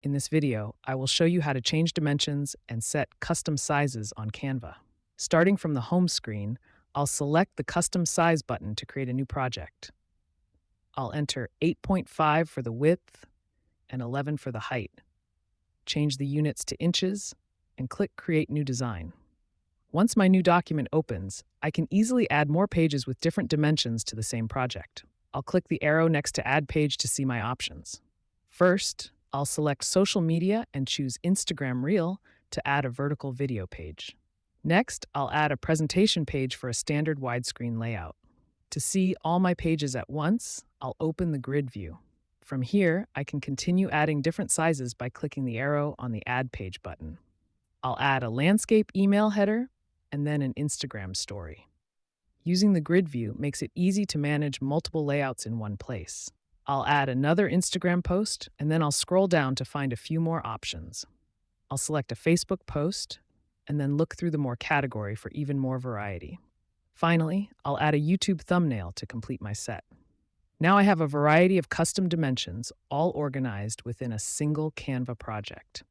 In this video, I will show you how to change dimensions and set custom sizes on Canva. Starting from the home screen, I'll select the Custom Size button to create a new project. I'll enter 8.5 for the width and 11 for the height. Change the units to inches and click Create New Design. Once my new document opens, I can easily add more pages with different dimensions to the same project. I'll click the arrow next to Add Page to see my options. First, I'll select Social Media and choose Instagram Reel to add a vertical video page. Next, I'll add a presentation page for a standard widescreen layout. To see all my pages at once, I'll open the grid view. From here, I can continue adding different sizes by clicking the arrow on the Add Page button. I'll add a landscape email header and then an Instagram story. Using the grid view makes it easy to manage multiple layouts in one place. I'll add another Instagram post, and then I'll scroll down to find a few more options. I'll select a Facebook post, and then look through the More category for even more variety. Finally, I'll add a YouTube thumbnail to complete my set. Now I have a variety of custom dimensions, all organized within a single Canva project.